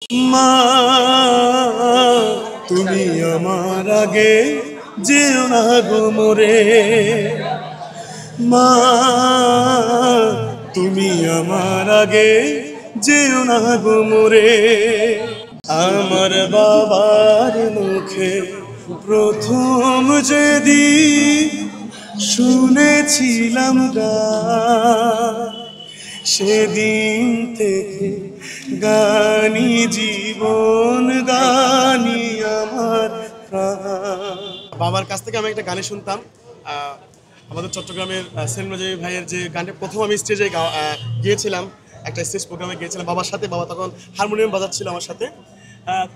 মা তুমি আমার আগে যেও না গো মোরে, মা তুমি আমার আগে যেও না গো মোরে। আমার বাবার মুখে প্রথম যেদিন শুনেছিলাম গান, সেদিন থেকে গানি জীবন, গানি আমার প্রাণ। বাবার কাছ থেকে আমি একটা গানে শুনতাম, আমাদের চট্টগ্রামের সেলিম রাজী ভাইয়ের যে গানটা প্রথম আমি স্টেজে গিয়েছিলাম, একটা স্টেজ প্রোগ্রামে গিয়েছিলাম বাবার সাথে। বাবা তখন হারমোনিয়াম বাজাচ্ছিল আমার সাথে।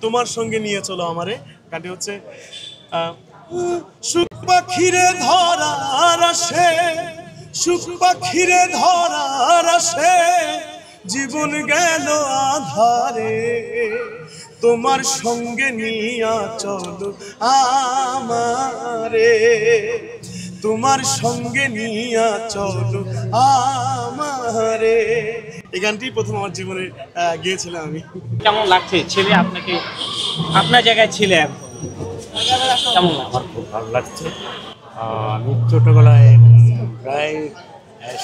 তোমার সঙ্গে নিয়ে চলো আমারে গানটি হচ্ছে সুখ পাখিরে ধরার আসে, সুখ পাখিরে ধরার আসে, জীবন গেল আধারে, তোমার সঙ্গে নিয়া চলো আমারে, তোমার সঙ্গে নিয়া চলো আমারে। এই গানটি প্রথম আমার জীবনে গিয়েছিলাম আমি। কেমন লাগছে ছেলে আপনাকে আপনার জায়গায় ছেলে কেমন লাগছে? আমার খুব ভালো লাগছে। আমি ছোটোবেলায় প্রায়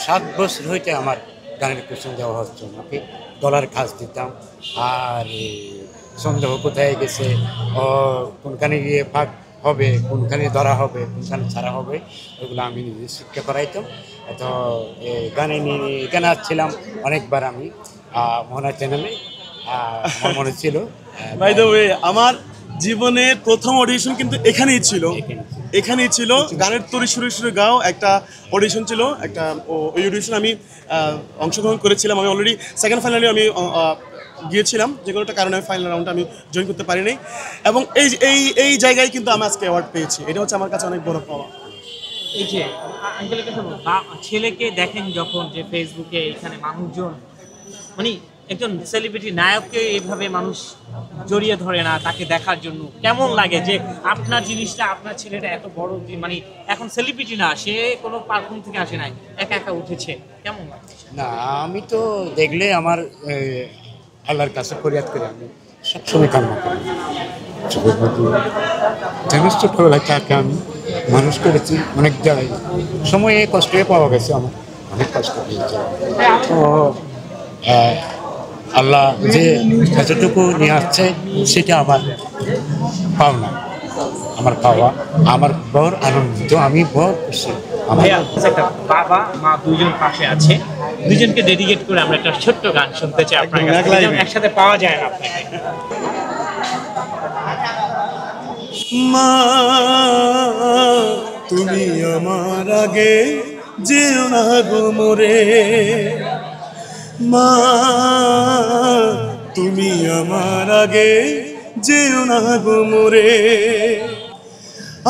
7 বছর হইতে আমার গানের কোচিং দেওয়া হচ্ছে। আমাকে গলার খাস দিতাম, আর সন্দেহ কোথায় গেছে, কোনখানে গিয়ে ফাঁক হবে, কোনখানে ধরা হবে, কোনখানে ছাড়া হবে, ওগুলো আমি নিজে শিক্ষা করাইতাম। তো গানে নিয়ে এখানে আসছিলাম অনেকবার আমি মোহনা চ্যানেলে, আমার মনে ছিল। বাই দ্য ওয়ে, আমার জীবনের প্রথম অডিশন কিন্তু এখানেই ছিল। গানের তরি সুরে সুরে গাও একটা অডিশন ছিল, একটা ওই অডিশন আমি অংশগ্রহণ করেছিলাম। আমি অলরেডি সেকেন্ড ফাইনালে আমি গিয়েছিলাম, যে কোনো একটা কারণে ফাইনাল রাউন্ডে আমি জয়েন করতে পারিনি, এবং এই জায়গায় কিন্তু আমি আজকে অ্যাওয়ার্ড পেয়েছি। এটা হচ্ছে আমার কাছে অনেক বড় পাওয়া। এই যে আঙ্কেলের কাছে ছেলেকে দেখেন যখন, যে ফেসবুকে এখানে মানুষজন মানে একজন সেলিব্রিটি নায়ককে এইভাবে মানুষ জড়িয়ে ধরে না তাকে দেখার জন্য, কেমন লাগে যে আপনার জিনিসটা, আপনার ছেলেটা এত বড়, মানে এখন সেলিব্রিটি না, সে কোনো পারফর্ম থেকে আসে নাই, একা একা উঠেছে, কেমন লাগে? না, আমি তো দেখলে আমার আল্লাহর কাছে ফরিয়াদ করি, আমি সবসময় কান্না করি। জানিস, ছোটবেলায় তাকে আমি মানুষ করেছি অনেক জায়গায়, সময়ে কষ্টে পাওয়া গেছে, আমার অনেক কষ্ট পেয়েছে। তো আল্লাহ যে এতটুকু নিয়ে আসছে সেটা আমার পাওনা, আমার পাওয়া, আমার বড় আনন্দিত, আমি বড় খুশি। একটা বাবা মা দুজন পাশে আছে, দুজনকে ডেডিকেট করে আমরা একটা ছোট্ট গান শুনতে চাই আপনার কাছে, একসাথে পাওয়া যায় না আপনাকে। মা তুমি আমার আগে যেও না গো মোরে, মা তুমি আমার আগে যেও না গো মোরে।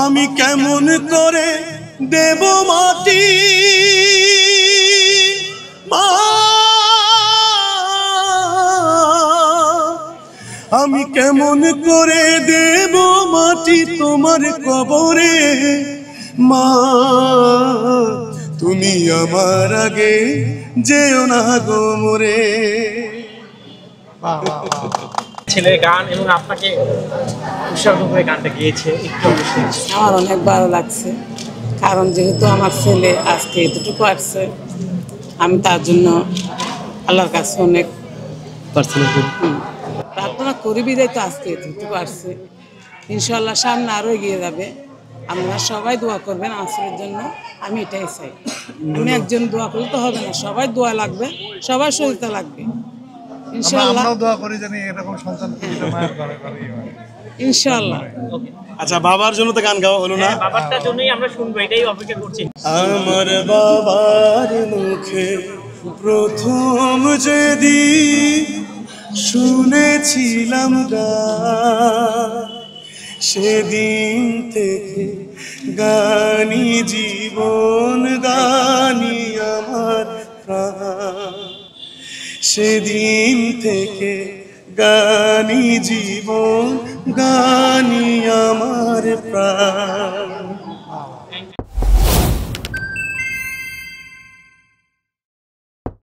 আমি কেমন করে দেব মাটি, মা আমি কেমন করে দেব মাটি তোমার কবরে, মা তুমি আমার আগে যেও না গো মোরে। ছেলের গান এবং আপনাকে উৎসর্গ করে গানটা গিয়েছে, একটু আমার অনেক ভালো লাগছে, কারণ যেহেতু আমার ছেলে আজকে এতটুকু আসছে, আমি তার জন্য আল্লাহর কাছে অনেক প্রার্থনা করি, বিদায় তো আজকে এতটুকু আসছে। ইনশাল্লাহ সামনে আরও এগিয়ে যাবে। আপনারা সবাই দোয়া করবেন আসলের জন্য, আমি এটাই চাই। আমি একজন দোয়া করলে তো হবে না, সবাই দোয়া লাগবে, সবার সহযোগিতা লাগবে। ইনশাআল্লাহ দোয়া করি জানি এরকম সন্তান ইনশাআল্লাহ। আচ্ছা, বাবার জন্য তো গান গাওয়া হলো না, বাবারটার জন্যই আমরা শুনবো, এটাই অপেক্ষা করছি। আমার বাবার মুখে প্রথম যেদিন শুনেছিলাম গান, সেদিন থেকে গানি জীবন, গানি আমার প্রাণ, সেদিন থেকে গানি জীবন, গানি আমার প্রাণ।